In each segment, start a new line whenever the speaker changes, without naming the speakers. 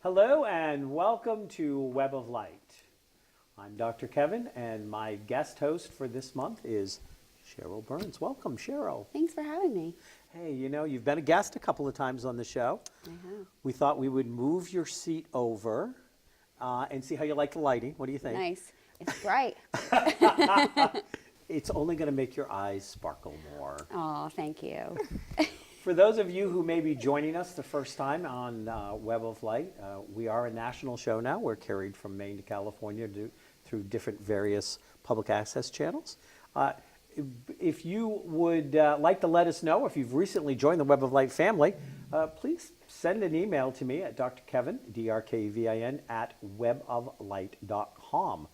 Hello and welcome to Web of Light. I'm Dr. Kevin and my guest host for this month is Sheryl Burns. Welcome, Sheryl.
Thanks for having me.
Hey, you know, you've been a guest a couple of times on the show.
I have.
We thought we would move your seat over and see how you like the lighting. What do you think?
Nice. It's bright.
It's only going to make your eyes sparkle more.
Oh, thank you.
For those of you who may be joining us the first time on Web of Light, we are a national show now. We're carried from Maine to California through different various public access channels. If you would like to let us know if you've recently joined the Web of Light family, please send an email to me at Dr. Kevin, DRKVIN, at weboflight.com.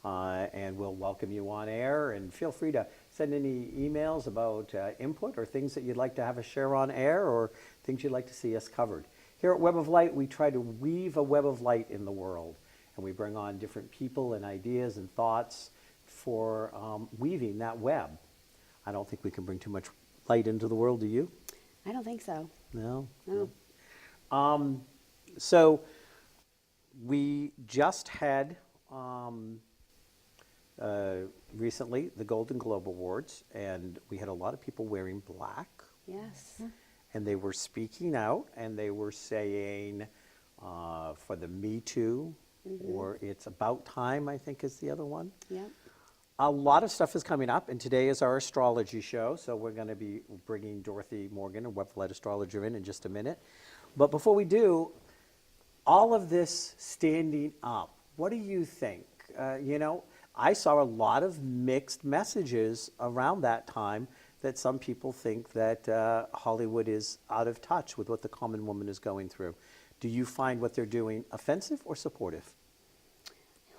And we'll welcome you on air, and feel free to send any emails about input or things that you'd like to have us share on air or things you'd like to see us covered. Here at Web of Light, we try to weave a web of light in the world, and we bring on different people and ideas and thoughts for weaving that web. I don't think we can bring too much light into the world, do you?
I don't think so.
No?
No.
So we just had recently the Golden Globe Awards, and we had a lot of people wearing black.
Yes.
And they were speaking out, and they were saying for the Me Too, or It's About Time, I think is the other one.
Yep.
A lot of stuff is coming up, and today is our astrology show, so we're going to be bringing Dorothy Morgan, a Web of Light astrologer, in just a minute. But before we do, all of this standing up, what do you think? You know, I saw a lot of mixed messages around that time that some people think that Hollywood is out of touch with what the common woman is going through. Do you find what they're doing offensive or supportive?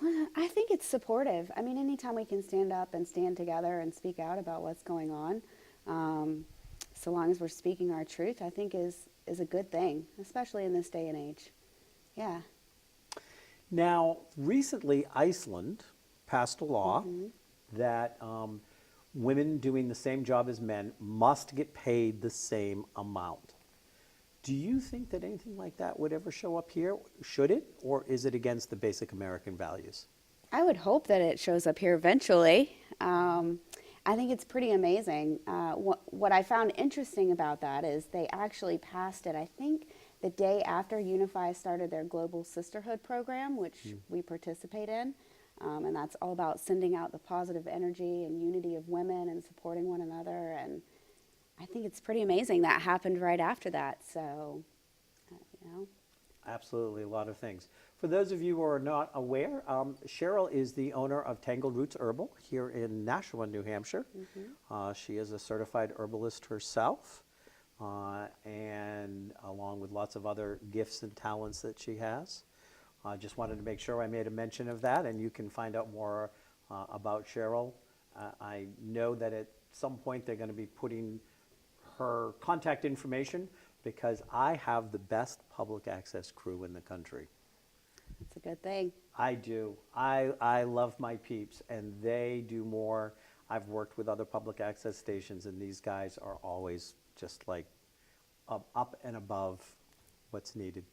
Well, I think it's supportive. I mean, anytime we can stand up and stand together and speak out about what's going on, so long as we're speaking our truth, I think is a good thing, especially in this day and age. Yeah.
Now, recently, Iceland passed a law that women doing the same job as men must get paid the same amount. Do you think that anything like that would ever show up here? Should it? Or is it against the basic American values?
I would hope that it shows up here eventually. I think it's pretty amazing. What I found interesting about that is they actually passed it, I think, the day after Unify started their Global Sisterhood program, which we participate in. And that's all about sending out the positive energy and unity of women and supporting one another. And I think it's pretty amazing that happened right after that. So, you know.
Absolutely, a lot of things. For those of you who are not aware, Sheryl is the owner of Tangled Roots Herbal here in Nashua, New Hampshire. She is a certified herbalist herself, and along with lots of other gifts and talents that she has. I just wanted to make sure I made a mention of that, and you can find out more about Sheryl. I know that at some point they're going to be putting her contact information, because I have the best public access crew in the country.
That's a good thing.
I do. I love my peeps, and they do more. I've worked with other public access stations, and these guys are always just like up and above what's needed.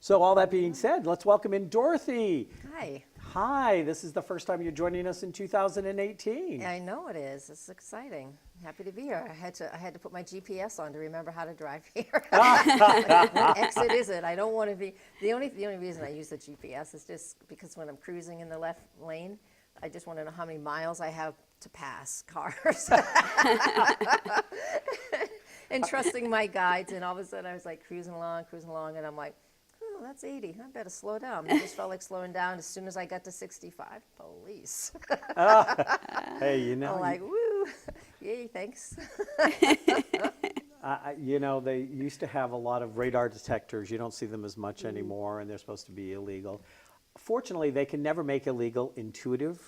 So all that being said, let's welcome in Dorothy.
Hi.
Hi, this is the first time you're joining us in 2018.
I know it is. It's exciting. Happy to be here. I had to put my GPS on to remember how to drive here. What exit is it? I don't want to be the only reason I use the GPS is just because when I'm cruising in the left lane, I just want to know how many miles I have to pass cars. And trusting my guides, and all of a sudden I was like cruising along, and I'm like, oh, that's 80. I better slow down. I just felt like slowing down as soon as I got to 65. Police.
Hey, you know.
I'm like, woo, yay, thanks.
You know, they used to have a lot of radar detectors. You don't see them as much anymore, and they're supposed to be illegal. Fortunately, they can never make illegal intuitive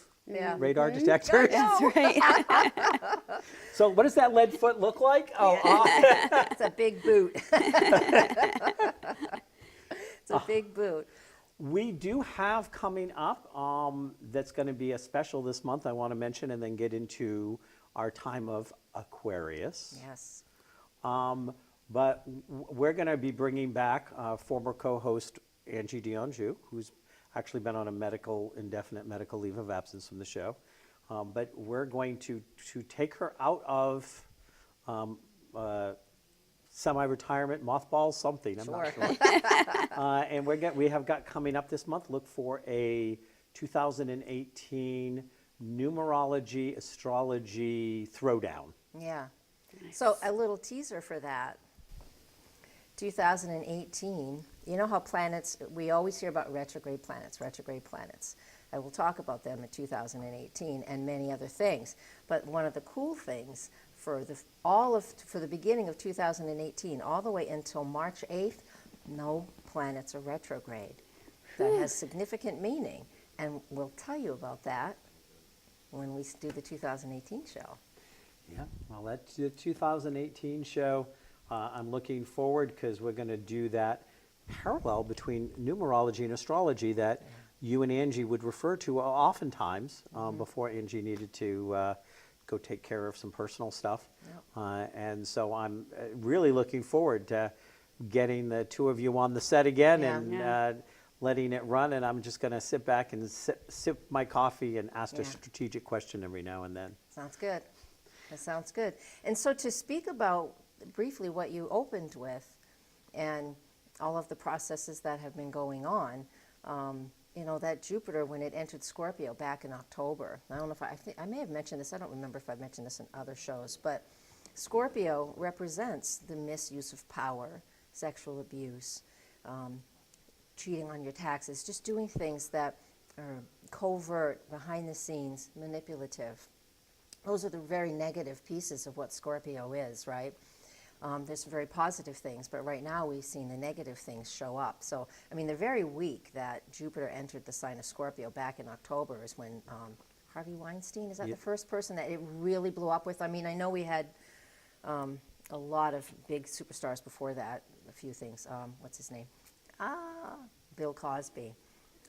radar detectors.
That's right.
So what does that lead foot look like? Oh,
It's a big boot. It's a big boot.
We do have coming up that's going to be a special this month I want to mention, and then get into our time of Aquarius.
Yes.
But we're going to be bringing back former co-host Angie D'Anjou, who's actually been on a indefinite medical leave of absence from the show. But we're going to take her out of semi-retirement, mothball, something, I'm not sure. And we have got coming up this month, look for a 2018 numerology, astrology throwdown.
Yeah. So a little teaser for that. 2018, you know how planets, we always hear about retrograde planets. I will talk about them in 2018 and many other things. But one of the cool things for the beginning of 2018, all the way until March 8th, no planets are retrograde. That has significant meaning, and we'll tell you about that when we do the 2018 show.
Yeah, well, that's the 2018 show. I'm looking forward because we're going to do that parallel between numerology and astrology that you and Angie would refer to oftentimes before Angie needed to go take care of some personal stuff. Yep. And so I'm really looking forward to getting the two of you on the set again and letting it run. And I'm just going to sit back and sip my coffee and ask a strategic question every now and then.
Sounds good. That sounds good. And so to speak about briefly what you opened with and all of the processes that have been going on, you know, that Jupiter, when it entered Scorpio back in October, I don't know if I may have mentioned this, I don't remember if I mentioned this in other shows, but Scorpio represents the misuse of power, sexual abuse, cheating on your taxes, just doing things that are covert, behind the scenes, manipulative. Those are the very negative pieces of what Scorpio is, right? There's some very positive things, but right now we've seen the negative things show up. So, I mean, the very week that Jupiter entered the sign of Scorpio back in October is when Harvey Weinstein, is that the first person that it really blew up with? I mean, I know we had a lot of big superstars before that, a few things. What's his name? Bill Cosby.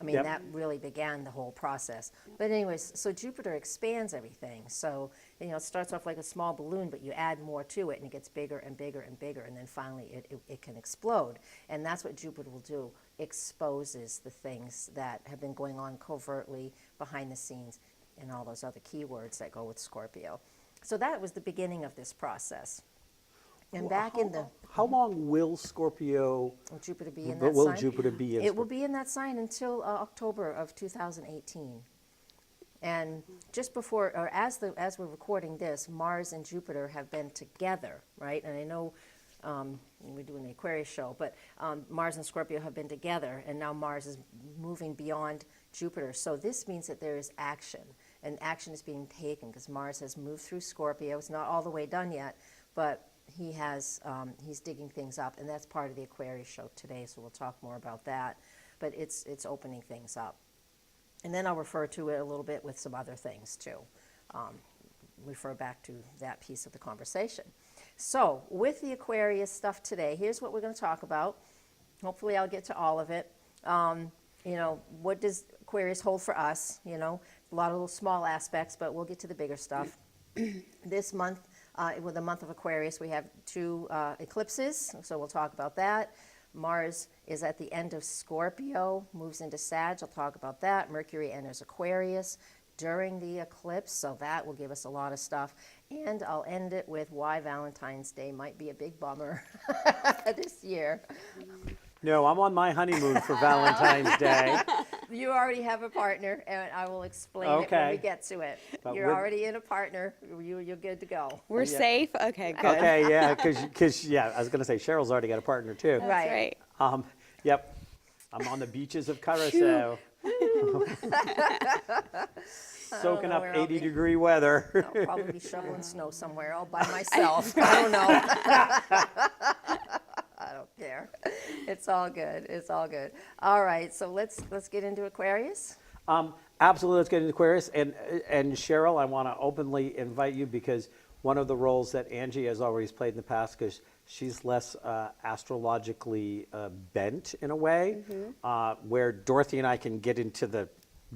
I mean, that really began the whole process. But anyways, so Jupiter expands everything. So, you know, it starts off like a small balloon, but you add more to it, and it gets bigger and bigger and bigger, and then finally it can explode. And that's what Jupiter will do, exposes the things that have been going on covertly, behind the scenes, and all those other keywords that go with Scorpio. So that was the beginning of this process. And back in the...
How long will Scorpio...
Will Jupiter be in that sign?
Will Jupiter be in...
It will be in that sign until October of 2018. And just before, or as we're recording this, Mars and Jupiter have been together, right? And I know we're doing the Aquarius show, but Mars and Scorpio have been together, and now Mars is moving beyond Jupiter. So this means that there is action, and action is being taken because Mars has moved through Scorpio. It's not all the way done yet, but he's digging things up, and that's part of the Aquarius show today, so we'll talk more about that. But it's opening things up. And then I'll refer to it a little bit with some other things too. Refer back to that piece of the conversation. So with the Aquarius stuff today, here's what we're going to talk about. Hopefully I'll get to all of it. You know, what does Aquarius hold for us? You know, a lot of little small aspects, but we'll get to the bigger stuff. This month, with the month of Aquarius, we have 2 eclipses, so we'll talk about that. Mars is at the end of Scorpio, moves into Sag. I'll talk about that. Mercury enters Aquarius during the eclipse, so that will give us a lot of stuff. And I'll end it with why Valentine's Day might be a big bummer this year.
No, I'm on my honeymoon for Valentine's Day.
You already have a partner, and I will explain it when we get to it.
But
You're already in a partner. You're good to go.
We're safe? Okay, good.
Okay, yeah, because I was going to say, Cheryl's already got a partner, too.
That's right.
Yep. I'm on the beaches of Curacao. Soaking up 80-degree weather.
I'll probably be shoveling snow somewhere all by myself. I don't know. I don't care. It's all good. It's all good. All right, so let's get into Aquarius.
Absolutely, let's get into Aquarius. And Sheryl, I want to openly invite you because one of the roles that Angie has always played in the past, because she's less astrologically bent in a way, where Dorothy and I can get into the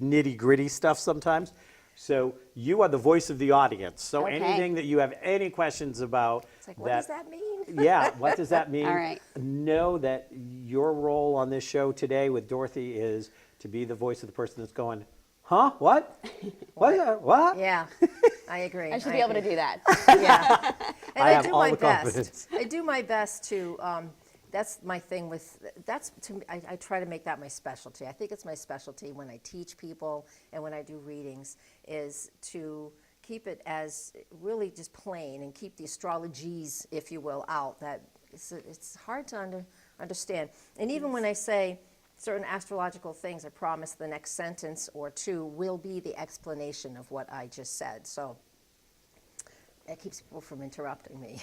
nitty-gritty stuff sometimes. So you are the voice of the audience. So
Okay.
anything that you have any questions about,
It's like, what does that mean?
yeah, what does that mean?
All right.
Know that your role on this show today with Dorothy is to be the voice of the person that's going, huh? What? What?
Yeah, I agree.
I should be able to do that.
Yeah. And
I have
do
all
my
the
best.
confidence.
I do my best to, that's my thing with, that's, to me, I try to make that my specialty. I think it's my specialty when I teach people and when I do readings, is to keep it as really just plain and keep the astrologies, if you will, out. That it's hard to understand. And even when I say certain astrological things, I promise the next sentence or two will be the explanation of what I just said. So it keeps people from interrupting me.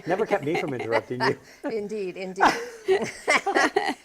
Never kept me from interrupting you.
Indeed, indeed.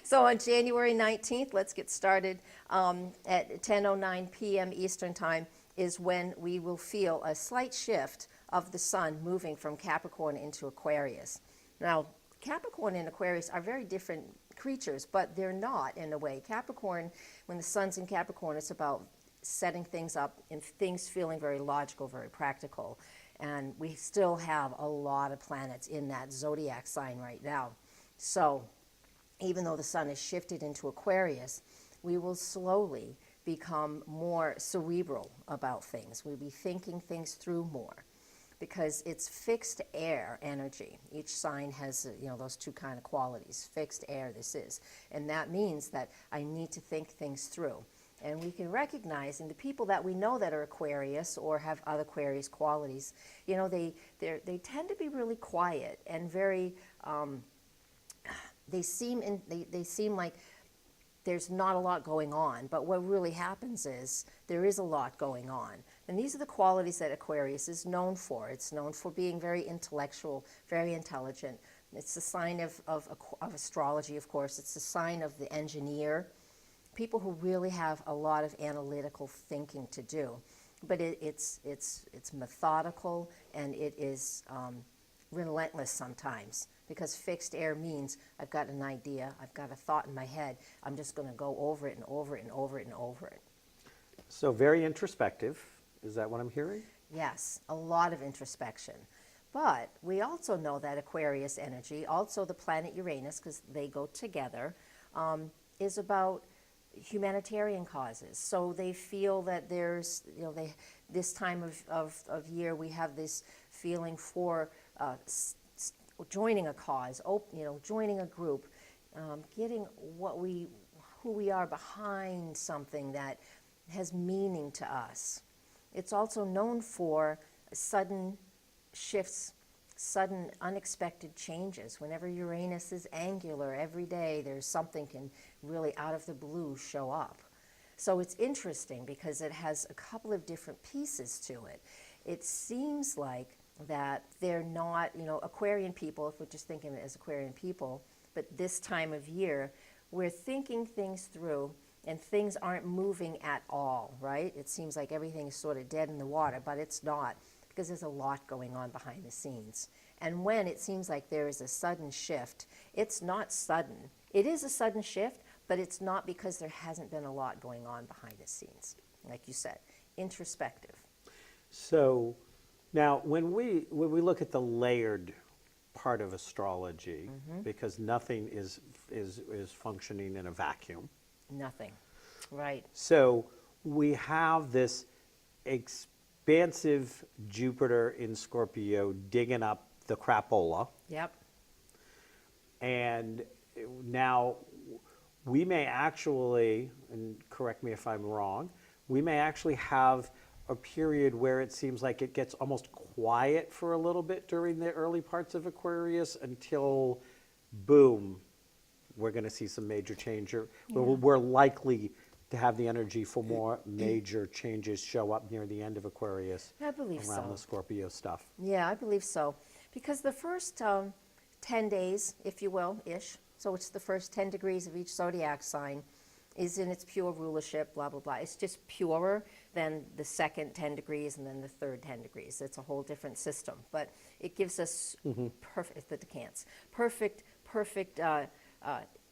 So on January 19th, let's get started at 10:09 p.m. Eastern Time is when we will feel a slight shift of the sun moving from Capricorn into Aquarius. Now, Capricorn and Aquarius are very different creatures, but they're not in a way. Capricorn, when the sun's in Capricorn, it's about setting things up and things feeling very logical, very practical. And we still have a lot of planets in that zodiac sign right now. So even though the sun is shifted into Aquarius, we will slowly become more cerebral about things. We'll be thinking things through more because it's fixed air energy. Each sign has, those two kind of qualities. Fixed air, this is. And that means that I need to think things through. And we can recognize in the people that we know that are Aquarius or have other Aquarius qualities, they tend to be really quiet and very, they seem like there's not a lot going on. But what really happens is there is a lot going on. And these are the qualities that Aquarius is known for. It's known for being very intellectual, very intelligent. It's the sign of astrology, of course. It's the sign of the engineer. People who really have a lot of analytical thinking to do, but it's methodical and it is relentless sometimes because fixed air means I've got an idea, I've got a thought in my head, I'm just going to go over it and over it and over it and over it.
So very introspective. Is that what I'm hearing?
Yes, a lot of introspection. But we also know that Aquarius energy, also the planet Uranus, because they go together, is about humanitarian causes. So they feel that there's, this time of year we have this feeling for joining a cause, joining a group, getting who we are behind something that has meaning to us. It's also known for sudden shifts, sudden unexpected changes. Whenever Uranus is angular every day, there's something can really out of the blue show up. So it's interesting because it has a couple of different pieces to it. It seems like that they're not, Aquarian people, if we're just thinking of it as Aquarian people, but this time of year, we're thinking things through and things aren't moving at all, right? It seems like everything is sort of dead in the water, but it's not, because there's a lot going on behind the scenes. And when it seems like there is a sudden shift, it's not sudden. It is a sudden shift, but it's not because there hasn't been a lot going on behind the scenes. Like you said, introspective.
So now when we look at the layered part of astrology, because nothing is functioning in a vacuum.
Nothing, right.
So we have this expansive Jupiter in Scorpio digging up the crapola.
Yep.
And now we may actually, and correct me if I'm wrong, we may actually have a period where it seems like it gets almost quiet for a little bit during the early parts of Aquarius until, boom, we're going to see some major change. We're likely to have the energy for more major changes show up near the end of Aquarius.
I believe
around
so.
the Scorpio stuff.
Yeah, I believe so. Because the first 10 days, if you will, ish, so it's the first 10 degrees of each zodiac sign, is in its pure rulership, blah, blah, blah. It's just purer than the second 10 degrees and then the third 10 degrees. It's a whole different system. But it gives us perfect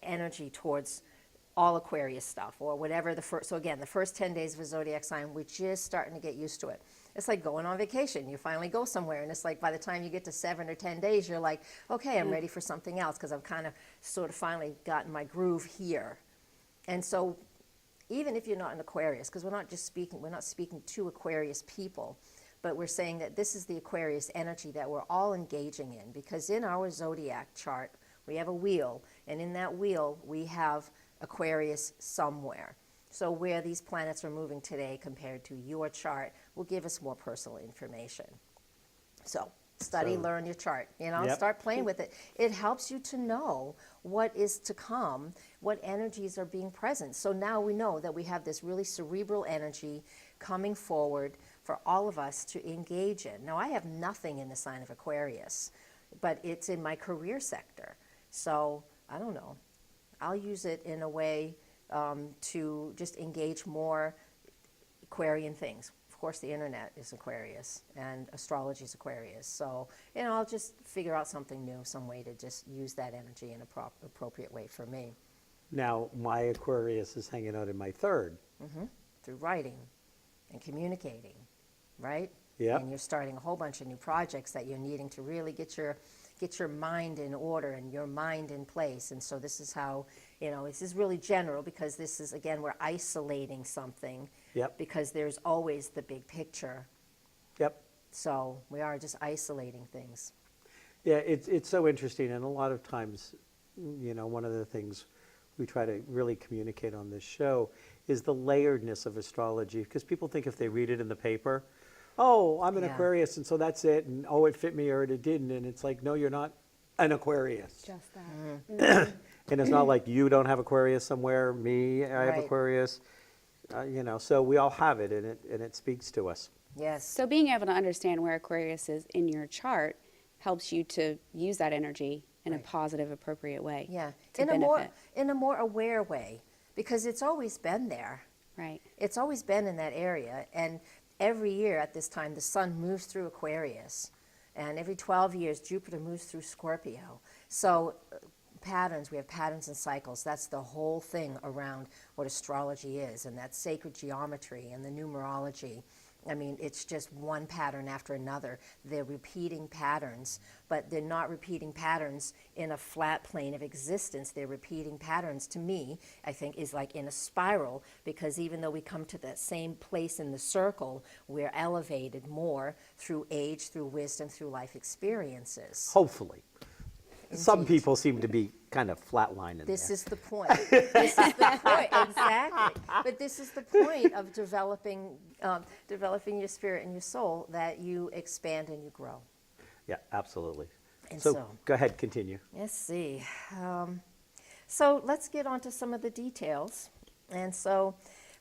energy towards all Aquarius stuff or whatever the first, so again, the first 10 days of a zodiac sign, we're just starting to get used to it. It's like going on vacation. You finally go somewhere, and it's like by the time you get to 7 or 10 days, you're like, okay, I'm ready for something else because I've kind of sort of finally gotten my groove here. And so even if you're not an Aquarius, because we're not speaking to Aquarius people, but we're saying that this is the Aquarius energy that we're all engaging in, because in our zodiac chart, we have a wheel, and in that wheel, we have Aquarius somewhere. So where these planets are moving today compared to your chart will give us more personal information. So study, learn your chart, start playing with it. It helps you to know what is to come, what energies are being present. So now we know that we have this really cerebral energy coming forward for all of us to engage in. Now, I have nothing in the sign of Aquarius, but it's in my career sector. So I don't know. I'll use it in a way to just engage more Aquarian things. Of course, the internet is Aquarius, and astrology is Aquarius. So, I'll just figure out something new, some way to just use that energy in an appropriate way for me.
Now, my Aquarius is hanging out in my third.
Through writing and communicating, right?
Yeah.
And you're starting a whole bunch of new projects that you're needing to really get your mind in order and your mind in place. And so this is how, this is really general, because this is, again, we're isolating something.
Yep.
Because there's always the big picture.
Yep.
So we are just isolating things.
Yeah, it's so interesting, and a lot of times, one of the things we try to really communicate on this show is the layeredness of astrology, because people think if they read it in the paper, oh, I'm an Aquarius, and so that's it, and oh, it fit me or it didn't, and it's like, no, you're not an Aquarius.
Just that.
And it's not like you don't have Aquarius somewhere, me, I have
Right.
Aquarius, so we all have it, and it speaks to us.
Yes.
So being able to understand where Aquarius is in your chart helps you to use that energy in a positive, appropriate way.
Yeah.
To
In
benefit.
a more aware way, because it's always been there.
Right.
It's always been in that area, and every year at this time, the sun moves through Aquarius, and every 12 years, Jupiter moves through Scorpio. So patterns, we have patterns and cycles. That's the whole thing around what astrology is, and that sacred geometry and the numerology. I mean, it's just one pattern after another. They're repeating patterns, but they're not repeating patterns in a flat plane of existence. They're repeating patterns, to me, I think, is like in a spiral, because even though we come to that same place in the circle, we're elevated more through age, through wisdom, through life experiences.
Hopefully. Some
Indeed.
people seem to be kind of flatlining
This
there.
is the point. This is the point, exactly. But this is the point of developing your spirit and your soul, that you expand and you grow.
Yeah, absolutely.
And
So
so-
go ahead, continue.
Let's see. So let's get on to some of the details. And so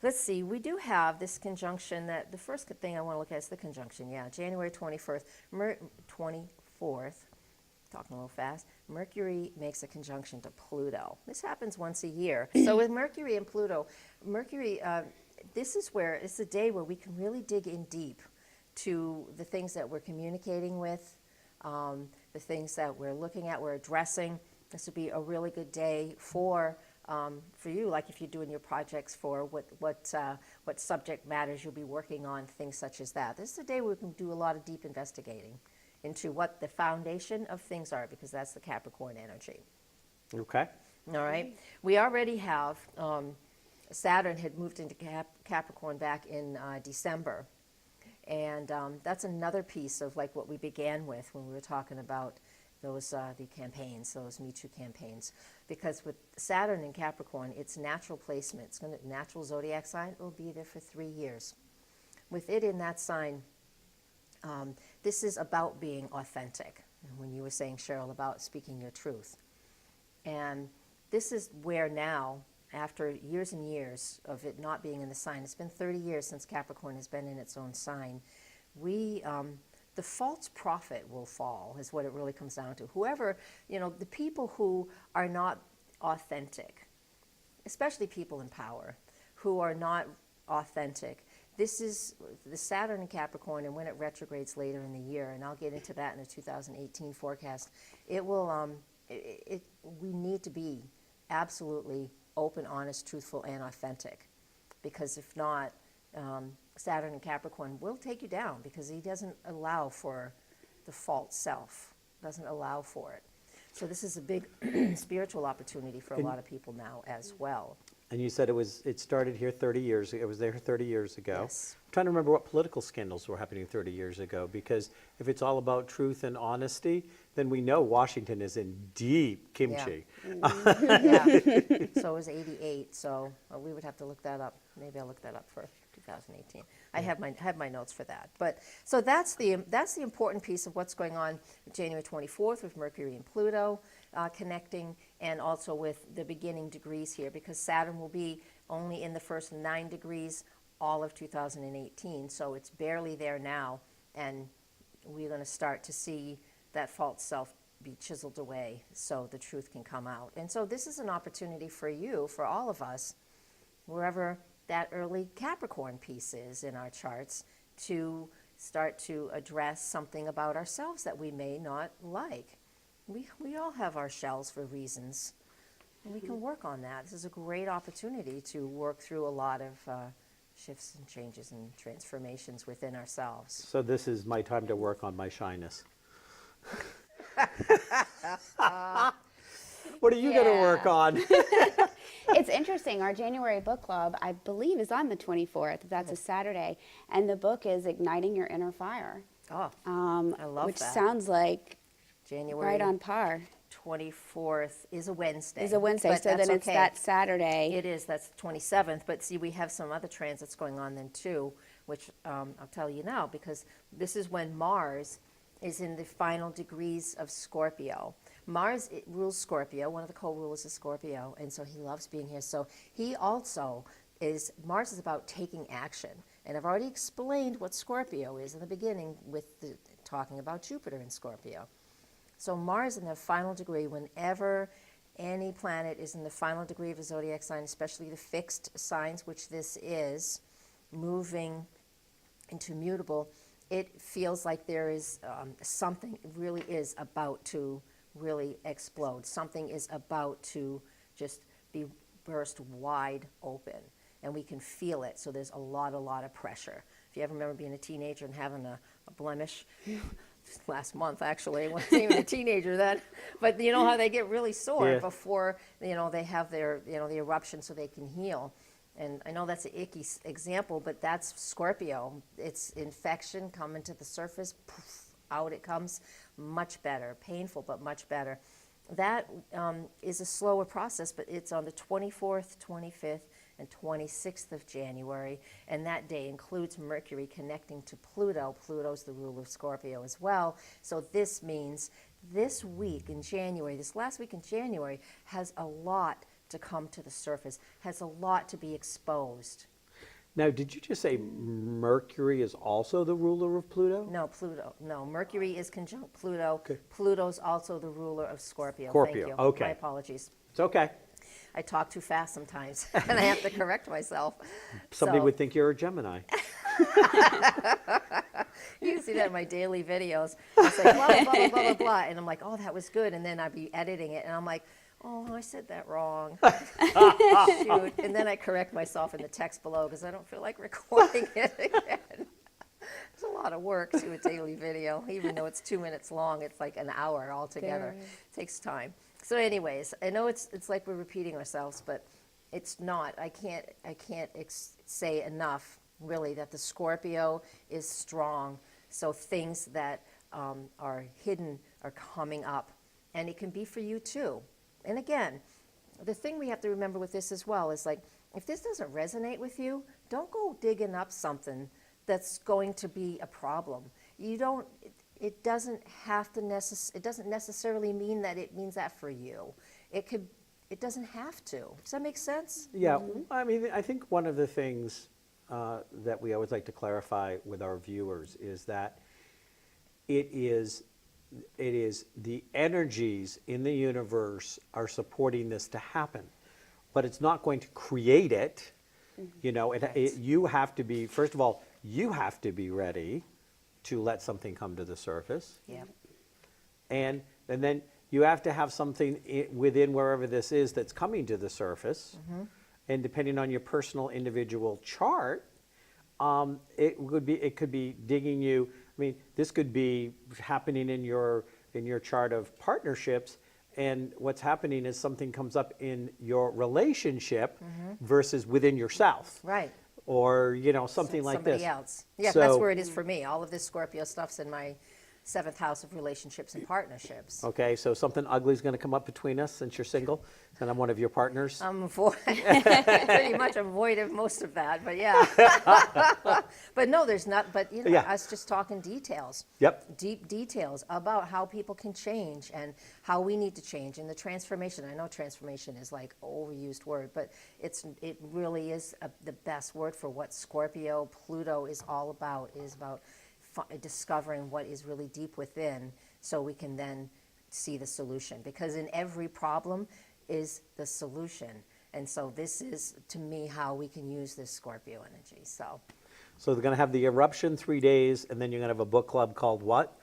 let's see. We do have this conjunction that the first thing I want to look at is the conjunction. Yeah, January 24th, 24th. Talking a little fast. Mercury makes a conjunction to Pluto. This happens once a year. So with Mercury and Pluto, Mercury, this is where it's a day where we can really dig in deep to the things that we're communicating with, the things that we're looking at, we're addressing. This would be a really good day for you, like if you're doing your projects for what subject matters you'll be working on, things such as that. This is a day where we can do a lot of deep investigating into what the foundation of things are, because that's the Capricorn energy.
Okay.
All right. We already have Saturn had moved into Capricorn back in December, and that's another piece of like what we began with when we were talking about those the campaigns, those Me Too campaigns, because with Saturn in Capricorn, it's natural placement. It's going to natural zodiac sign. It will be there for 3 years. With it in that sign. This is about being authentic. And when you were saying, Sheryl, about speaking your truth. And this is where now, after years and years of it not being in the sign, it's been 30 years since Capricorn has been in its own sign, the false prophet will fall, is what it really comes down to. Whoever, the people who are not authentic, especially people in power, who are not authentic. This is the Saturn in Capricorn, and when it retrogrades later in the year, and I'll get into that in the 2018 forecast, it will. We need to be absolutely open, honest, truthful, and authentic. Because if not, Saturn in Capricorn will take you down because he doesn't allow for the false self, doesn't allow for it. So this is a big spiritual opportunity for a lot of people now as well.
And you said it started here 30 years ago. It was there 30 years ago.
Yes.
I'm trying to remember what political scandals were happening 30 years ago, because if it's all about truth and honesty, then we know Washington is in deep kimchi.
Yeah. So it was 88, so we would have to look that up. Maybe I'll look that up for 2018. I have my notes for that. But so that's the important piece of what's going on January 24th with Mercury and Pluto connecting, and also with the beginning degrees here, because Saturn will be only in the first 9 degrees all of 2018. So it's barely there now, and we're going to start to see that false self be chiseled away so the truth can come out. And so this is an opportunity for you, for all of us, wherever that early Capricorn piece is in our charts, to start to address something about ourselves that we may not like. We all have our shells for reasons, and we can work on that. This is a great opportunity to work through a lot of shifts and changes and transformations within ourselves.
So this is my time to work on my shyness. What are you going to work on?
It's interesting. Our January book club, I believe, is on the 24th. That's a Saturday. And the book is Igniting Your Inner Fire.
Oh, I love
which
that.
sounds like
January
right on par.
24th is a Wednesday.
Is a Wednesday,
But
so
that's
then it's
okay.
that Saturday.
It is, that's the 27th, but see, we have some other transits going on then too, which I'll tell you now, because this is when Mars is in the final degrees of Scorpio. Mars rules Scorpio, one of the co-rulers is Scorpio, and so he loves being here. So he also Mars is about taking action. And I've already explained what Scorpio is in the beginning with talking about Jupiter in Scorpio. So Mars in the final degree, whenever any planet is in the final degree of a zodiac sign, especially the fixed signs, which this is, moving into mutable, it feels like there is something really is about to really explode. Something is about to just be burst wide open, and we can feel it. So there's a lot of pressure. If you ever remember being a teenager and having a blemish, last month actually, I wasn't even a teenager then, but you know how they get really sore before they have their the eruption so they can heal. And I know that's an icky example, but that's Scorpio. It's infection coming to the surface, poof, out it comes, much better, painful, but much better. That is a slower process, but it's on the 24th, 25th, and 26th of January, and that day includes Mercury connecting to Pluto. Pluto's the ruler of Scorpio as well. So this means this week in January, this last week in January, has a lot to come to the surface, has a lot to be exposed.
Now, did you just say Mercury is also the ruler of Pluto?
No, Pluto. No, Mercury is conjunct Pluto.
Okay.
Pluto's also the ruler of Scorpio.
Scorpio,
Thank you.
okay.
My apologies.
It's okay.
I talk too fast sometimes, and I have to correct myself.
Somebody
So-
would think you're a Gemini.
You can see that in my daily videos. I say blah, blah, blah, blah, blah, blah, and I'm like, oh, that was good. And then I'd be editing it, and I'm like, oh, I said that wrong. Shoot. And then I correct myself in the text below because I don't feel like recording it again. It's a lot of work to a daily video. Even though it's 2 minutes long, it's like an hour altogether. It takes time. So anyways, I know it's like we're repeating ourselves, but it's not. I can't say enough, really, that the Scorpio is strong. So things that are hidden are coming up. And it can be for you too. And again, the thing we have to remember with this as well is, like, if this doesn't resonate with you, don't go digging up something that's going to be a problem. It doesn't have to it doesn't necessarily mean that it means that for you. It doesn't have to. Does that make sense?
Yeah, I mean, I think one of the things that we always like to clarify with our viewers is that it is the energies in the universe are supporting this to happen, but it's not going to create it. You know, you have to be, first of all, you have to be ready to let something come to the surface.
Yeah.
And then you have to have something within wherever this is that's coming to the surface. And depending on your personal individual chart, it could be digging you. I mean, this could be happening in your chart of partnerships, and what's happening is something comes up in your relationship versus within yourself.
Right.
Or, you know, something like this.
Somebody else. Yeah,
So-
that's where it is for me. All of this Scorpio stuff's in my 7th house of relationships and partnerships.
Okay, so something ugly is going to come up between us since you're single, and I'm one of your partners.
Pretty much avoided most of that, but yeah. But no, there's not, but you know,
Yeah.
us just talking details.
Yep.
Deep details about how people can change and how we need to change and the transformation. I know transformation is like an overused word, but it really is the best word for what Scorpio, Pluto is all about, discovering what is really deep within so we can then see the solution. Because in every problem is the solution. And so this is, to me, how we can use this Scorpio energy. So
So they're going to have the eruption 3 days, and then you're going to have a book club called what?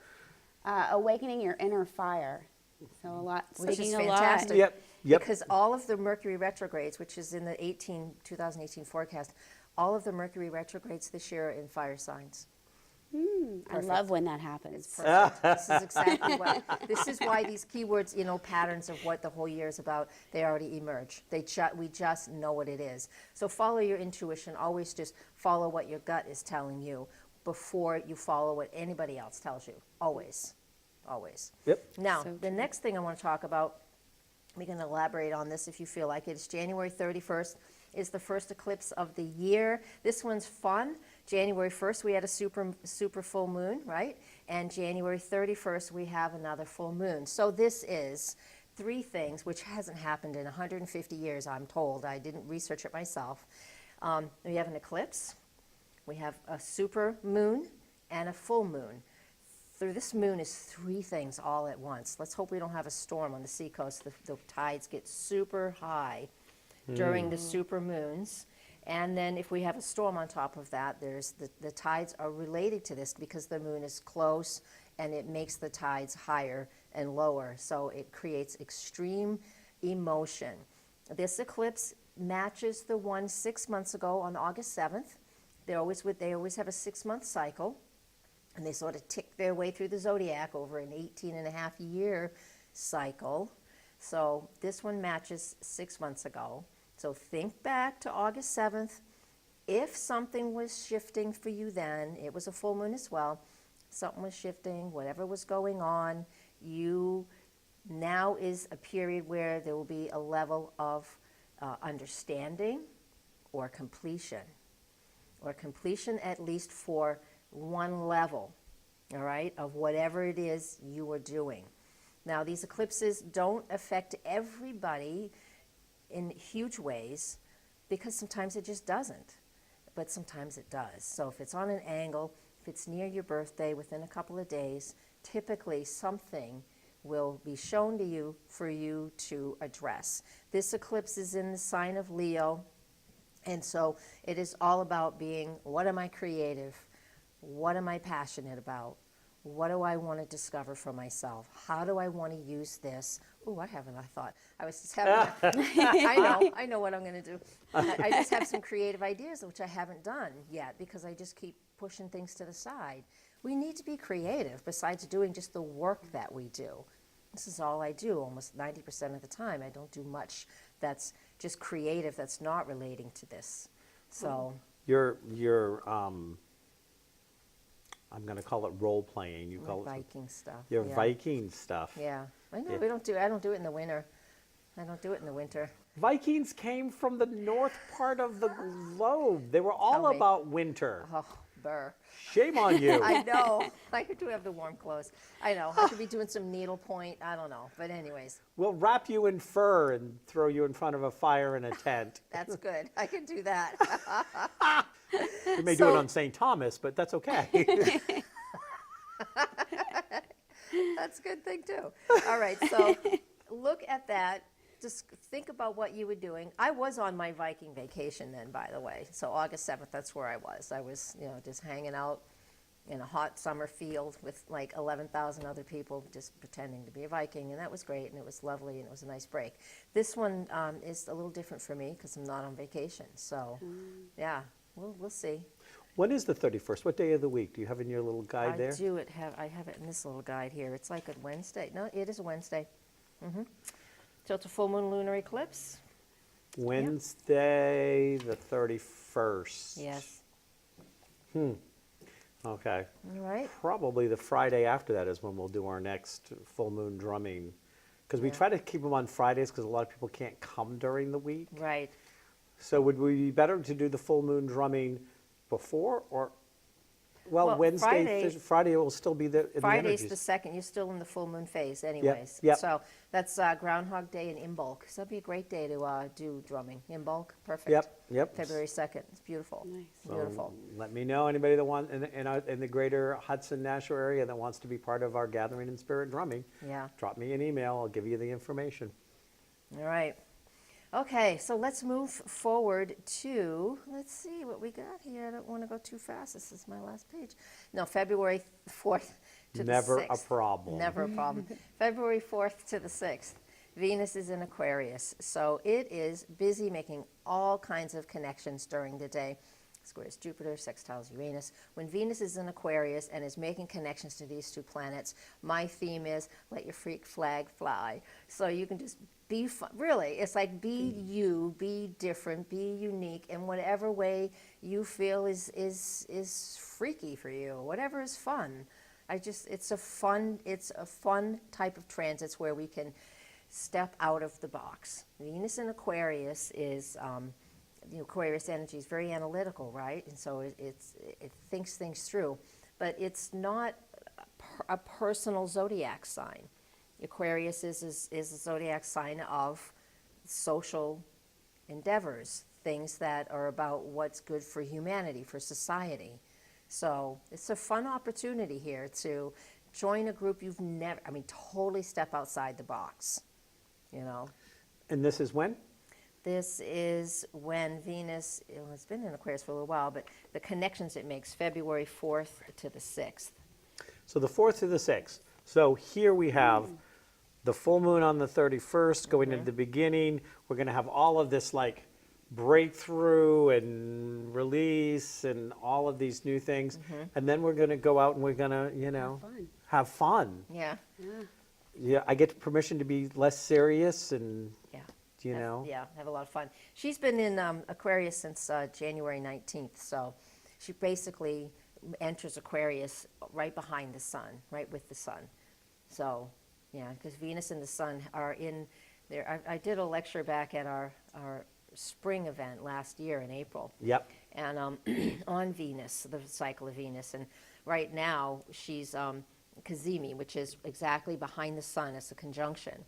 Awakening your inner fire. So a lot,
which is
speaking a lot.
fantastic.
Yep.
Because all of the Mercury retrogrades, which is in the 2018 forecast, all of the Mercury retrogrades this year are in fire signs.
I love when that happens.
Perfect. This is exactly what. This is why these keywords, you know, patterns of what the whole year is about, they already emerge. We just know what it is. So follow your intuition. Always just follow what your gut is telling you before you follow what anybody else tells you. Always, always.
Yep.
Now,
So
the next thing I want to talk about, we can elaborate on this if you feel like it. It's January 31st. Is the first eclipse of the year. This one's fun. January 1st, we had a super full moon, right? And January 31st, we have another full moon. So this is 3 things, which hasn't happened in 150 years, I'm told. I didn't research it myself. We have an eclipse, we have a super moon, and a full moon. Through this moon is 3 things all at once. Let's hope we don't have a storm on the seacoast. The tides get super high during the super moons. And then if we have a storm on top of that, there's the tides are related to this because the moon is close and it makes the tides higher and lower. So it creates extreme emotion. This eclipse matches the one 6 months ago on August 7th. They always have a 6-month cycle, and they sort of tick their way through the zodiac over an 18-and-a-half-year cycle. So this one matches 6 months ago. So think back to August 7th. If something was shifting for you then, it was a full moon as well, something was shifting, whatever was going on, now is a period where there will be a level of understanding or completion at least for one level, all right, of whatever it is you are doing. Now, these eclipses don't affect everybody in huge ways because sometimes it just doesn't, but sometimes it does. So if it's on an angle, if it's near your birthday within a couple of days, typically something will be shown to you for you to address. This eclipse is in the sign of Leo, and so it is all about being, what am I creative? What am I passionate about? What do I want to discover for myself? How do I want to use this? Oh, I haven't, I thought. I was just having, I know what I'm going to do. I just have some creative ideas, which I haven't done yet because I just keep pushing things to the side. We need to be creative besides doing just the work that we do. This is all I do almost 90% of the time. I don't do much that's just creative that's not relating to this. So
Your I'm going to call it role playing. You call it
Viking stuff.
your
yeah.
Viking stuff.
Yeah, I know.
Yeah.
I don't do it in the winter. I don't do it in the winter.
Vikings came from the north part of the globe. They were all
Tell me.
about winter.
Oh, burr.
Shame on you.
I know. I do have the warm clothes. I know. I could be doing some needlepoint. I don't know. But anyways,
We'll wrap you in fur and throw you in front of a fire in a tent.
that's good. I can do that.
We may do it on St. Thomas, but that's okay.
That's a good thing too. All right. So look at that. Just think about what you were doing. I was on my Viking vacation then, by the way. So August 7th, that's where I was. I was, just hanging out in a hot summer field with like 11,000 other people just pretending to be a Viking, and that was great, and it was lovely, and it was a nice break. This one is a little different for me because I'm not on vacation, so yeah, we'll see.
When is the 31st? What day of the week? Do you have in your little guide there?
I have it in this little guide here. It's like a Wednesday. No, it is a Wednesday. So it's a full moon lunar eclipse.
Wednesday the 31st.
Yes.
Okay.
All right.
Probably the Friday after that is when we'll do our next full moon drumming. Because we try to keep them on Fridays because a lot of people can't come during the week.
Right.
So would we be better to do the full moon drumming before or, well,
Well,
Friday will still be in the
Friday's
energies.
the second. You're still in the full moon phase anyways.
yep.
So that's Groundhog Day in Imbolc. So that'd be a great day to do drumming. Imbolc, perfect.
Yep.
February 2nd. It's beautiful.
Nice.
Beautiful.
Let me know, anybody that wants, in the greater Hudson, Nashua area that wants to be part of our gathering in spirit drumming,
Yeah.
drop me an email, I'll give you the information.
All right. Okay, so let's move forward to, let's see what we got here. I don't want to go too fast. This is my last page. No, February 4th to the 6th.
Never a problem.
Never a problem. February 4th to the 6th. Venus is in Aquarius, so it is busy making all kinds of connections during the day. Squares Jupiter, sextiles Uranus. When Venus is in Aquarius and is making connections to these two planets, my theme is let your freak flag fly. So you can just be fun. Really, it's like be you, be different, be unique in whatever way you feel is freaky for you. Whatever is fun. It's a fun type of transits where we can step out of the box. Venus in Aquarius is Aquarius energy is very analytical, right? And so it thinks things through, but it's not a personal zodiac sign. Aquarius is a zodiac sign of social endeavors, things that are about what's good for humanity, for society. So it's a fun opportunity here to join a group you've never, totally step outside the box,
And this is when?
This is when Venus, it's been in Aquarius for a little while, but the connections it makes, February 4th to the 6th.
So the 4th to the 6th. So here we have the full moon on the 31st going into the beginning. We're going to have all of this like breakthrough and release and all of these new things. And then we're going to go out and we're going to, have fun.
Yeah.
Yeah, I get permission to be less serious and,
Yeah.
Yeah,
have a lot of fun. She's been in Aquarius since January 19th, so she basically enters Aquarius right behind the sun, right with the sun. So, yeah, because Venus and the sun are in there. I did a lecture back at our spring event last year in April.
Yep.
And on Venus, the cycle of Venus, and right now she's Cazimi, which is exactly behind the sun. It's a conjunction.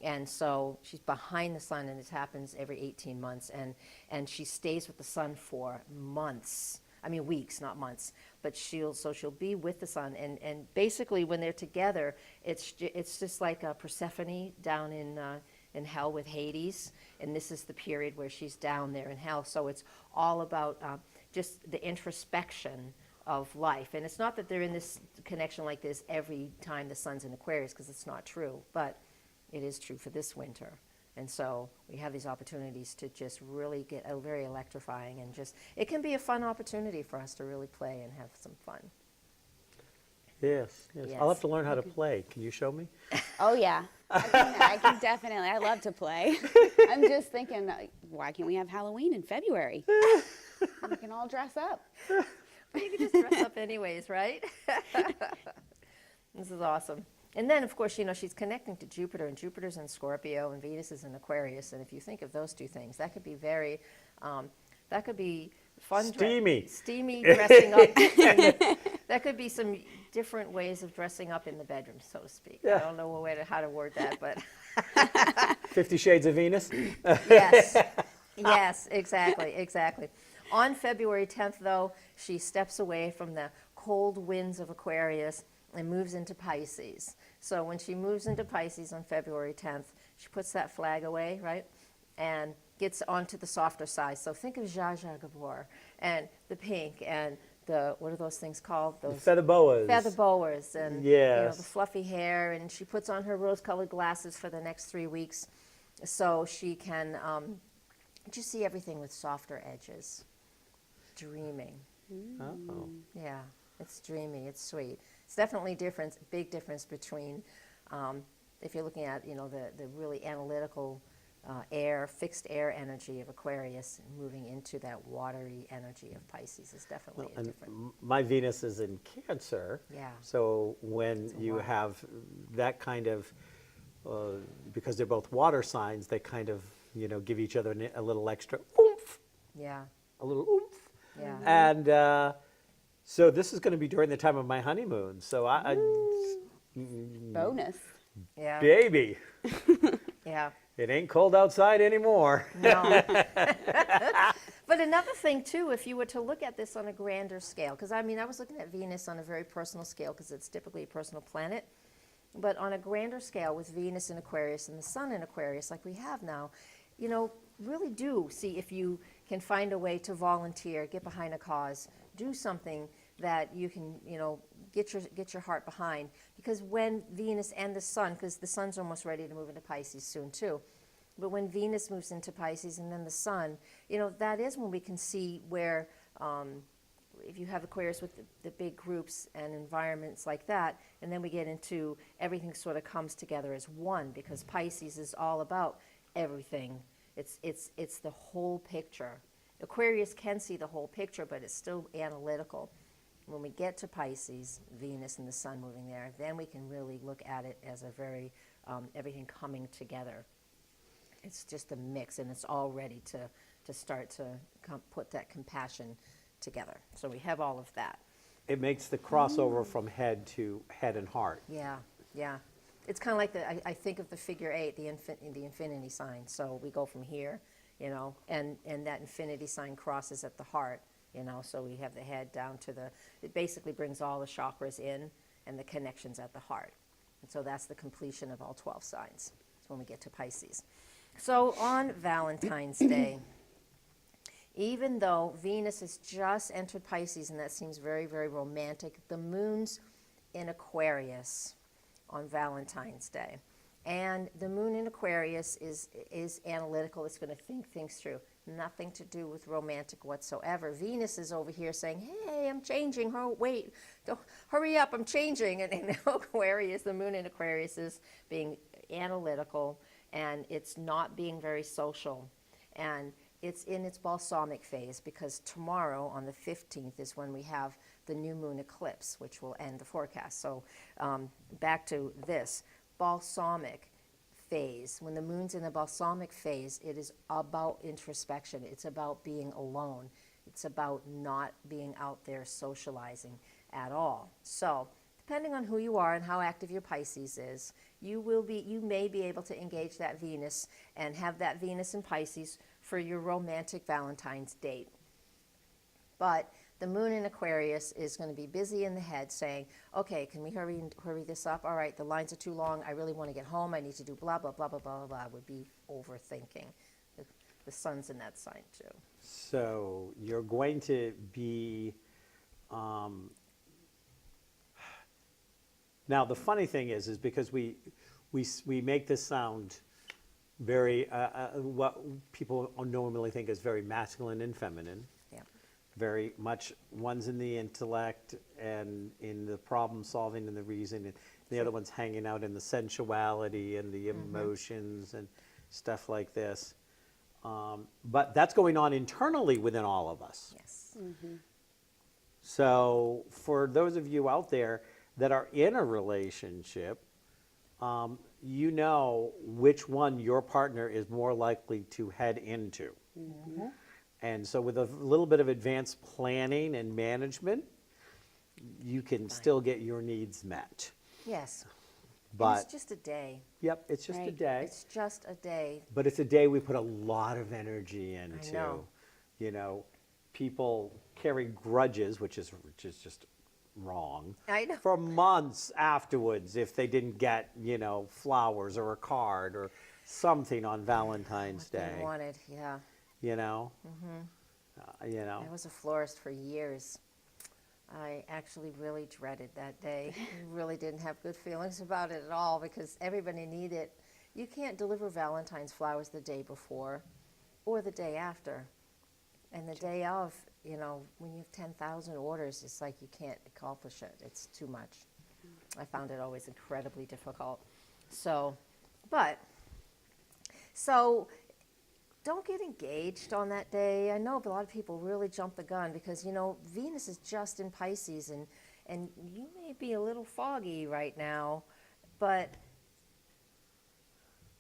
And so she's behind the sun, and it happens every 18 months. And she stays with the sun for months. Weeks, not months. But she'll be with the sun. And basically, when they're together, it's just like Persephone down in hell with Hades. And this is the period where she's down there in hell. So it's all about just the introspection of life. And it's not that they're in this connection like this every time the sun's in Aquarius, because it's not true. But it is true for this winter. And so we have these opportunities to just really get very electrifying, and it can be a fun opportunity for us to really play and have some fun.
Yes.
Yes.
I'll have to learn how to play. Can you show me?
Oh, yeah. I can definitely. I love to play. I'm just thinking, why can't we have Halloween in February? We can all dress up.
But you can just dress up anyways, right? This is awesome. And then, of course, she's connecting to Jupiter, and Jupiter's in Scorpio, and Venus is in Aquarius. And if you think of those two things, that could be that could be fun.
Steamy.
Steamy dressing up. That could be some different ways of dressing up in the bedroom, so to speak.
Yeah.
I don't know how to word that, but
50 Shades of Venus?
Yes, exactly. On February 10th, though, she steps away from the cold winds of Aquarius and moves into Pisces. So when she moves into Pisces on February 10th, she puts that flag away, right, and gets onto the softer side. So think of Zsa Zsa Gabor and the pink and what are those things called? Those
Feather boas.
feather boas and you know,
Yes.
the fluffy hair, and she puts on her rose-colored glasses for the next 3 weeks, so she can just see everything with softer edges. Dreaming.
Oh.
Yeah, it's dreamy. It's sweet. It's definitely big difference between if you're looking at the really analytical fixed air energy of Aquarius and moving into that watery energy of Pisces is definitely a
And
different.
my Venus is in Cancer.
Yeah.
So when you
water.
have that kind of, because they're both water signs, they kind of, give each other a little extra oomph,
Yeah,
a little oomph.
yeah.
And so this is going to be during the time of my honeymoon. So
Bonus.
Yeah,
baby,
yeah.
it ain't cold outside anymore.
No. But another thing too, if you were to look at this on a grander scale, because I was looking at Venus on a very personal scale because it's typically a personal planet, but on a grander scale with Venus in Aquarius and the Sun in Aquarius like we have now, really do see if you can find a way to volunteer, get behind a cause, do something that you can, get your heart behind. Because when Venus and the Sun, because the Sun's almost ready to move into Pisces soon too, but when Venus moves into Pisces and then the Sun, that is when we can see where, if you have Aquarius with the big groups and environments like that, and then we get into everything sort of comes together as one, because Pisces is all about everything. It's the whole picture. Aquarius can see the whole picture, but it's still analytical. When we get to Pisces, Venus and the Sun moving there, then we can really look at it as a very, everything coming together. It's just a mix, and it's all ready to start to put that compassion together. So we have all of that.
It makes the crossover from head to head and heart.
Yeah, yeah. It's kind of like I think of the figure 8, the infinity sign. So we go from here, and that infinity sign crosses at the heart, so we have the head down to it basically brings all the chakras in and the connections at the heart. And so that's the completion of all 12 signs. It's when we get to Pisces. So on Valentine's Day, even though Venus has just entered Pisces, and that seems very, very romantic, the moon's in Aquarius on Valentine's Day. And the moon in Aquarius is analytical. It's going to think things through. Nothing to do with romantic whatsoever. Venus is over here saying, hey, I'm changing. Oh, wait, don't, hurry up, I'm changing. And Aquarius, the moon in Aquarius is being analytical, and it's not being very social. And it's in its balsamic phase, because tomorrow on the 15th is when we have the new moon eclipse, which will end the forecast. So back to this balsamic phase. When the moon's in the balsamic phase, it is about introspection. It's about being alone. It's about not being out there socializing at all. So depending on who you are and how active your Pisces is, you may be able to engage that Venus and have that Venus in Pisces for your romantic Valentine's date. But the moon in Aquarius is going to be busy in the head saying, okay, can we hurry this up? All right, the lines are too long. I really want to get home. I need to do blah, blah, blah, blah, blah, blah. Would be overthinking. The sun's in that sign too.
So you're going to be, now the funny thing is because we make this sound very, what people normally think is very masculine and feminine.
Yeah.
Very much, one's in the intellect and in the problem solving and the reason, and the other one's hanging out in the sensuality and the emotions and stuff like this. But that's going on internally within all of us.
Yes.
So for those of you out there that are in a relationship, you know which one your partner is more likely to head into. And so with a little bit of advanced planning and management, you can still get your needs met.
Yes. And
But,
it's just a day.
yep, it's just a
Right.
day.
It's just a day.
But it's a day we put a lot of energy into.
know.
You know, people carry grudges, which is just wrong.
I know.
For months afterwards if they didn't get, flowers or a card or something on Valentine's
They
Day.
wanted, yeah.
You know?
I was a florist for years. I actually really dreaded that day. Really didn't have good feelings about it at all because everybody needed. You can't deliver Valentine's flowers the day before or the day after. And the day of, you know, when you have 10,000 orders, it's like you can't accomplish it. It's too much. I found it always incredibly difficult. So don't get engaged on that day. I know a lot of people really jump the gun because, you know, Venus is just in Pisces and you may be a little foggy right now, but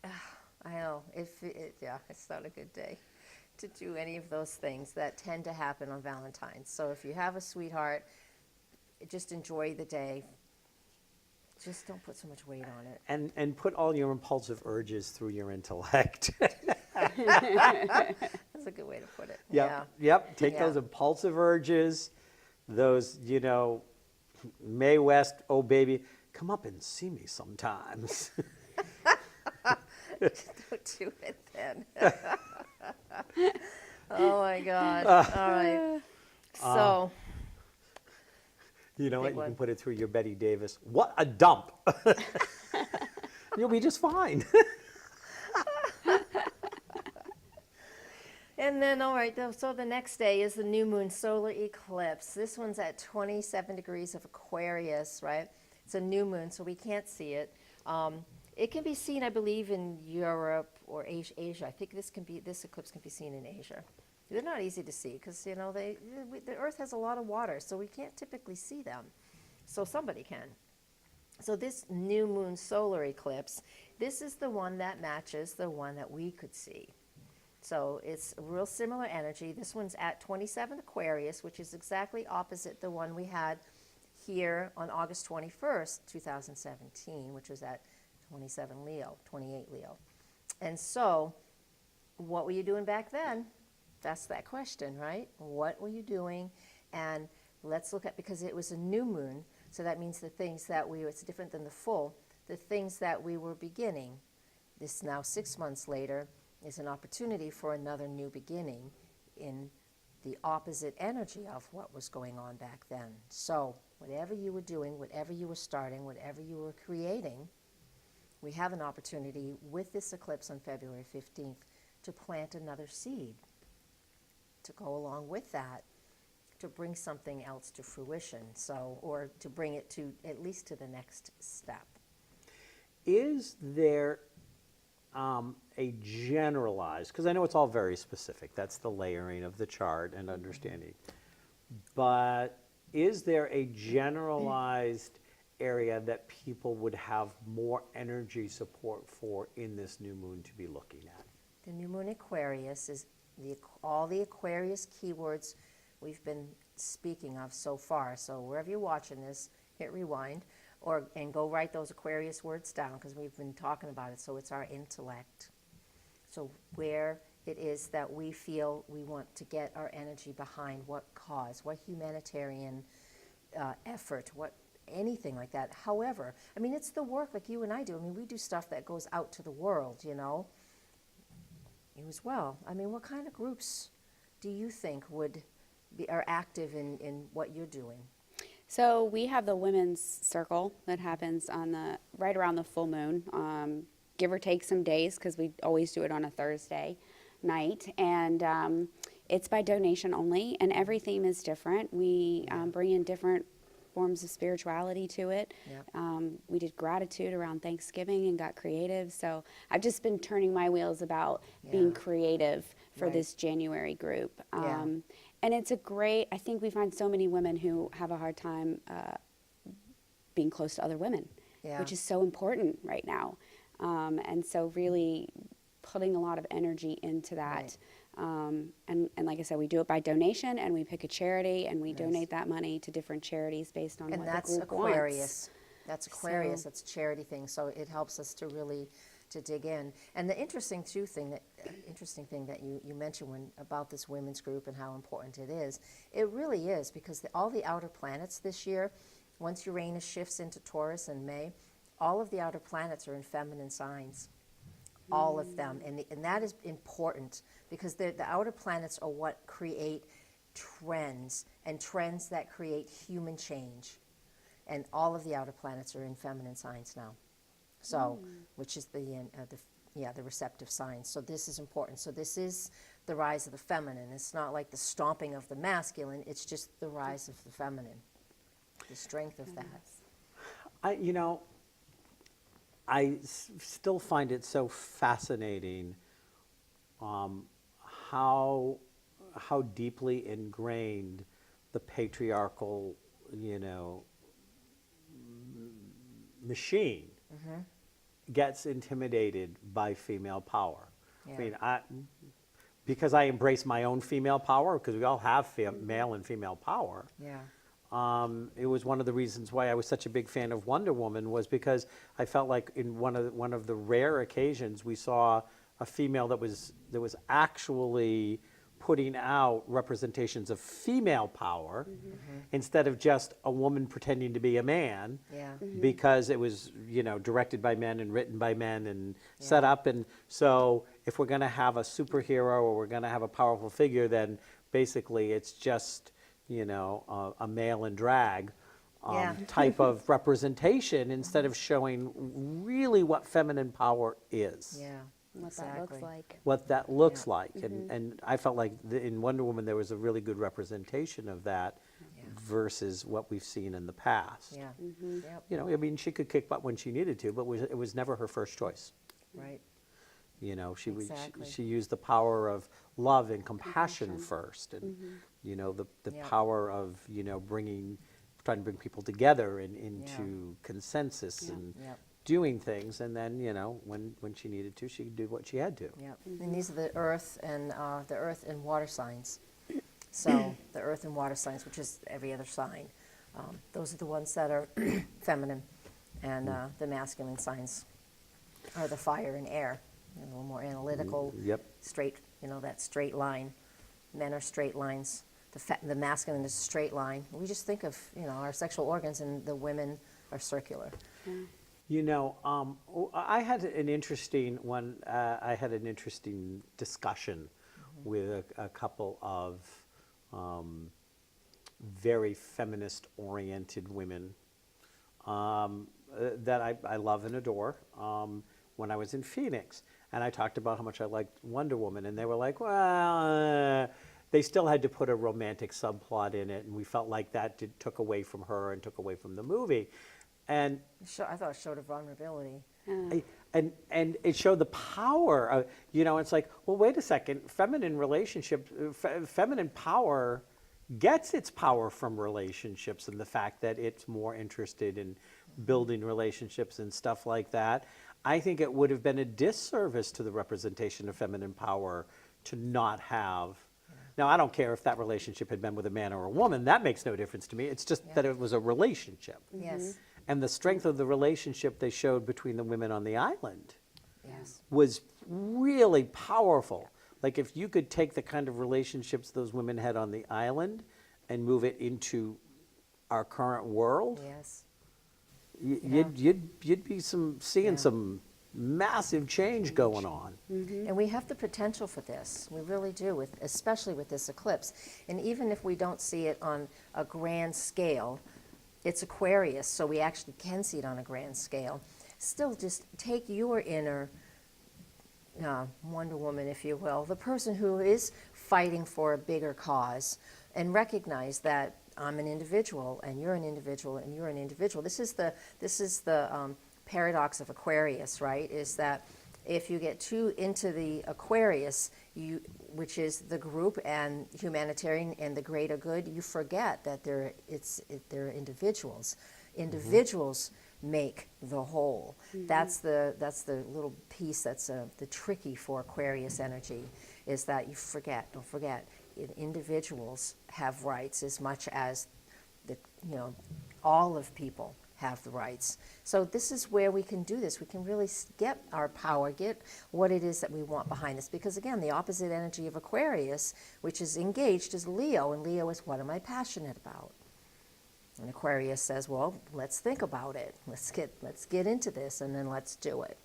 I know, it's not a good day to do any of those things that tend to happen on Valentine's. So if you have a sweetheart, just enjoy the day. Just don't put so much weight on it.
And put all your impulsive urges through your intellect.
That's a good way to put it.
Yep. Take
Yeah.
those impulsive urges, those, you know, Mae West, oh baby, come up and see me sometimes.
Don't do it then. Oh my God. All right. So,
You know what?
Big
You
one.
can put it through your Betty Davis. What a dump! You'll be just fine.
and then, all right, so the next day is the new moon solar eclipse. This one's at 27 degrees of Aquarius, right? It's a new moon, so we can't see it. It can be seen, I believe, in Europe or Asia. I think this eclipse can be seen in Asia. They're not easy to see because, you know, the Earth has a lot of water, so we can't typically see them. So somebody can. So this new moon solar eclipse, this is the one that matches the one that we could see. So it's a real similar energy. This one's at 27 Aquarius, which is exactly opposite the one we had here on August 21st, 2017, which was at 27 Leo, 28 Leo. And so what were you doing back then? That's that question, right? What were you doing? And let's look at, because it was a new moon, so that means the things that it's different than the full, the things that we were beginning, this now 6 months later, is an opportunity for another new beginning in the opposite energy of what was going on back then. So whatever you were doing, whatever you were starting, whatever you were creating, we have an opportunity with this eclipse on February 15th to plant another seed, to go along with that, to bring something else to fruition, or to bring it to at least to the next step.
Is there a generalized, because I know it's all very specific, that's the layering of the chart and understanding, but is there a generalized area that people would have more energy support for in this new moon to be looking at?
The new moon Aquarius is all the Aquarius keywords we've been speaking of so far. So wherever you're watching this, hit rewind and go write those Aquarius words down because we've been talking about it. So it's our intellect. So where it is that we feel we want to get our energy behind, what cause, what humanitarian effort, what anything like that. However, I mean, it's the work like you and I do. I mean, we do stuff that goes out to the world, you know. You as well. I mean, what kind of groups do you think are active in what you're doing?
So we have the women's circle that happens right around the full moon, give or take some days because we always do it on a Thursday night, and it's by donation only, and every theme is different. We bring in different forms of spirituality to it.
Yep.
We did gratitude around Thanksgiving and got creative. So I've just been turning my wheels about being creative for
Right.
this January group.
Yeah.
And it's I think we find so many women who have a hard time being close to other women, which is so important right now. And so really putting a lot of energy into that.
Right.
And like I said, we do it by donation, and we pick a charity, and we donate that money to different charities based on
And
what
that's
the group
Aquarius.
wants.
That's Aquarius.
So-
That's a charity thing. So it helps us to really to dig in. And the interesting thing that you mentioned about this women's group and how important it is, it really is because all the outer planets this year, once Uranus shifts into Taurus in May, all of the outer planets are in feminine signs. All of them. And that is important because the outer planets are what create trends, and trends that create human change. And all of the outer planets are in feminine signs now. So, which is the receptive signs. So this is important. So this is the rise of the feminine. It's not like the stomping of the masculine. It's just the rise of the feminine, the strength of that.
Still find it so fascinating how deeply ingrained the patriarchal, machine gets intimidated by female power.
Yeah.
I mean, because I embrace my own female power, because we all have male and female power.
Yeah.
It was one of the reasons why I was such a big fan of Wonder Woman, was because I felt like in one of the rare occasions we saw a female that was actually putting out representations of female power instead of just a woman pretending to be a man.
Yeah.
Because it was, directed by men and written by men and set up. And so if we're going to have a superhero or we're going to have a powerful figure, then basically it's just, a male in drag
Yeah.
type of representation instead of showing really what feminine power is.
Yeah.
What that looks like.
What that looks like. And I felt like in Wonder Woman there was a really good representation of that versus what we've seen in the past.
Yeah. Yep.
I mean, she could kick butt when she needed to, but it was never her first choice.
Right.
She she used the power of love and compassion first, and the power of trying to bring people together and into consensus and
Yep.
doing things, and then when she needed to, she could do what she had to.
Yep. And these are the earth and water signs. So the earth and water signs, which is every other sign, those are the ones that are feminine, and the masculine signs are the fire and air, a little more analytical.
Yep.
Straight, that straight line. Men are straight lines. The masculine is a straight line. We just think of our sexual organs, and the women are circular.
I had an interesting one. I had an interesting discussion with a couple of very feminist-oriented women that I love and adore when I was in Phoenix. And I talked about how much I liked Wonder Woman, and they were like, well, they still had to put a romantic subplot in it, and we felt like that took away from her and took away from the movie. And
I thought it showed a vulnerability.
and it showed the power. It's like, well, wait a second. Feminine power gets its power from relationships, and the fact that it's more interested in building relationships and stuff like that. I think it would have been a disservice to the representation of feminine power to not have. Now, I don't care if that relationship had been with a man or a woman. That makes no difference to me. It's just that it was a relationship.
Yes.
And the strength of the relationship they showed between the women on the island
Yes.
was really powerful. Like, if you could take the kind of relationships those women had on the island and move it into our current world,
Yes.
you'd be seeing some massive change going on.
And we have the potential for this. We really do, especially with this eclipse. And even if we don't see it on a grand scale, it's Aquarius, so we actually can see it on a grand scale. Still, just take your inner Wonder Woman, if you will, the person who is fighting for a bigger cause, and recognize that I'm an individual, and you're an individual, and you're an individual. This is the paradox of Aquarius, right? Is that if you get too into the Aquarius, which is the group and humanitarian and the greater good, you forget that they're individuals. Individuals make the whole. That's the little piece that's the tricky for Aquarius energy, is that don't forget, individuals have rights as much as all of people have the rights. So this is where we can do this. We can really get our power, get what it is that we want behind this. Because again, the opposite energy of Aquarius, which is engaged, is Leo. And Leo is, what am I passionate about? And Aquarius says, well, let's think about it. Let's get into this, and then let's do it.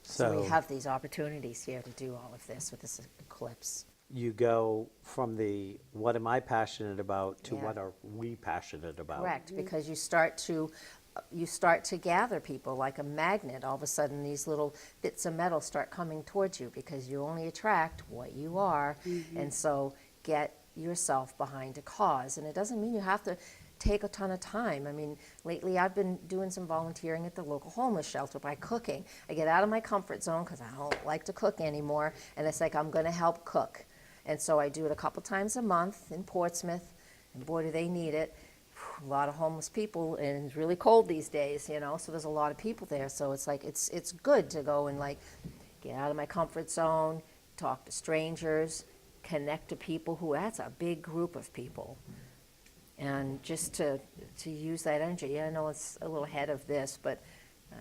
So we have these opportunities here to do all of this with this eclipse.
you go from the what am I passionate about to
Yeah.
what are we passionate about.
Correct, because you start to gather people like a magnet. All of a sudden, these little bits of metal start coming towards you because you only attract what you are. And so get yourself behind a cause. And it doesn't mean you have to take a ton of time. I mean, lately I've been doing some volunteering at the local homeless shelter by cooking. I get out of my comfort zone because I don't like to cook anymore. And it's like, I'm going to help cook. And so I do it a couple times a month in Portsmouth. And boy, do they need it. A lot of homeless people, and it's really cold these days, you know, so there's a lot of people there. So it's like, it's good to go and like get out of my comfort zone, talk to strangers, connect to people who, that's a big group of people. And just to use that energy. Yeah, I know it's a little ahead of this, but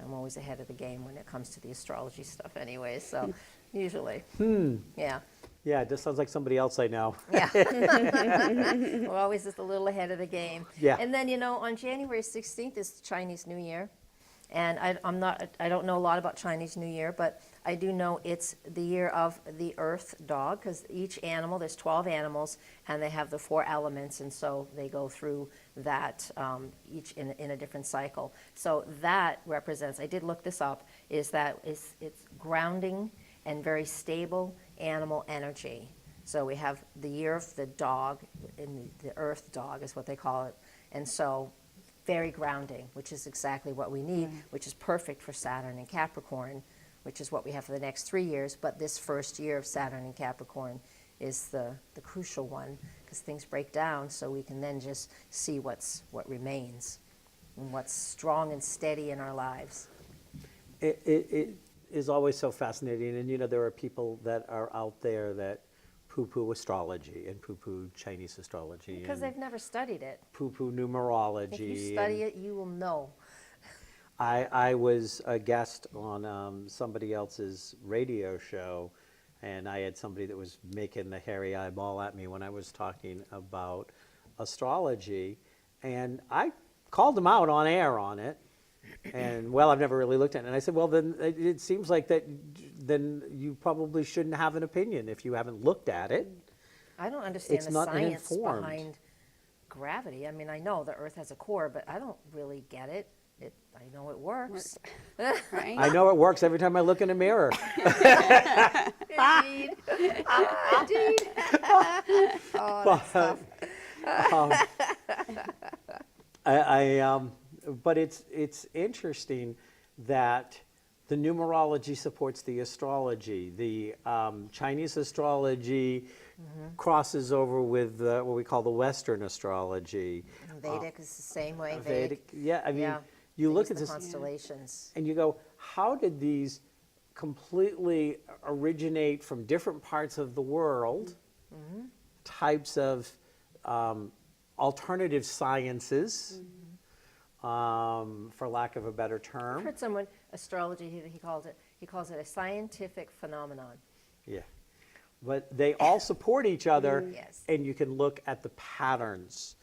I'm always ahead of the game when it comes to the astrology stuff anyway, so usually. Yeah.
Yeah, this sounds like somebody else I know.
Yeah. We're always just a little ahead of the game.
Yeah.
And then, you know, on January 16th is Chinese New Year. And I don't know a lot about Chinese New Year, but I do know it's the year of the earth dog, because each animal, there's 12 animals, and they have the 4 elements, and so they go through that each in a different cycle. So that represents, I did look this up, it's grounding and very stable animal energy. So we have the year of the dog, and the earth dog is what they call it. And so very grounding, which is exactly what we need, which is perfect for Saturn and Capricorn, which is what we have for the next 3 years. But this first year of Saturn and Capricorn is the crucial one, because things break down, so we can then just see what remains and what's strong and steady in our lives.
It is always so fascinating, and you know, there are people that are out there that poo-poo astrology and poo-poo Chinese astrology.
Because
and
they've never studied it.
poo-poo numerology.
If you study it, you will know.
I was a guest on somebody else's radio show, and I had somebody that was making the hairy eyeball at me when I was talking about astrology, and I called him out on air on it. And well, I've never really looked at it. And I said, well, then it seems like that. Then you probably shouldn't have an opinion if you haven't looked at it.
I don't understand
It's
the
not
science
uninformed.
behind gravity. I mean, I know the Earth has a core, but I don't really get it. I know it works.
Right?
I know it works every time I look in a mirror.
Indeed. Indeed. Oh, that's tough.
But it's interesting that the numerology supports the astrology. The Chinese astrology crosses over with what we call the Western astrology.
Vedic is the same way.
Vedic, yeah, I mean,
Yeah.
you
They
look
use
at
the
this
constellations.
and you go, how did these completely originate from different parts of the world, types of alternative sciences, for lack of a better
I've
term?
heard someone, astrology, he calls it a scientific phenomenon.
Yeah. But they all support each other,
Yes.
and you can look at the patterns.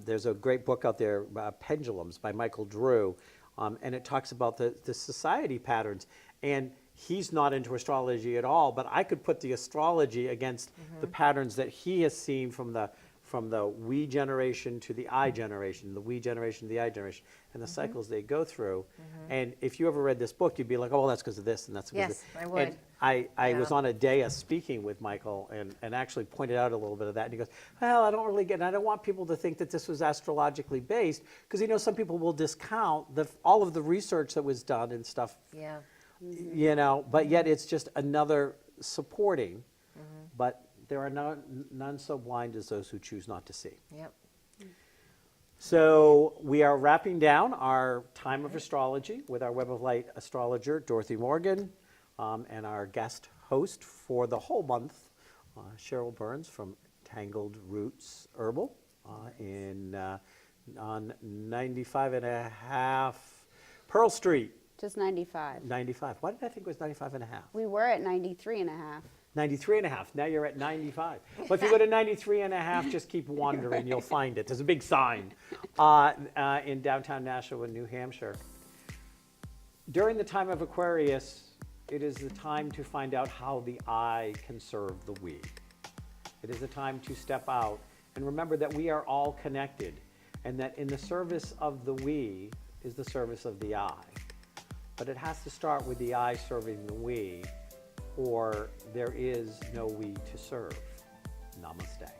There's a great book out there, Pendulums, by Michael Drew, and it talks about the society patterns. And he's not into astrology at all, but I could put the astrology against the patterns that he has seen from the we generation to the I generation, the we generation to the I generation, and the cycles they go through. And if you ever read this book, you'd be like, oh, well, that's because of this, and that's because
Yes,
of this.
I would.
And I was
Yeah.
on a day speaking with Michael and actually pointed out a little bit of that. And he goes, well, I don't really get it. I don't want people to think that this was astrologically based, because, you know, some people will discount all of the research that was done and stuff,
Yeah.
you know, but yet it's just another supporting. But there are none so blind as those who choose not to see.
Yep.
So we are wrapping down our time of astrology with our Web of Light astrologer, Dorothy Morgan, and our guest host for the whole month, Sheryl Burns from Tangled Roots Herbal on 95 and a half Pearl Street.
Just 95.
95. Why did I think it was 95 and a half?
We were at 93 and a half.
93 and a half. Now you're at 95. But if you go to 93 and a half, just keep wandering. You'll find it. There's a big sign in downtown Nashua, New Hampshire. During the time of Aquarius, it is the time to find out how the I can serve the we. It is a time to step out and remember that we are all connected, and that in the service of the we is the service of the I. But it has to start with the I serving the we, or there is no we to serve. Namaste.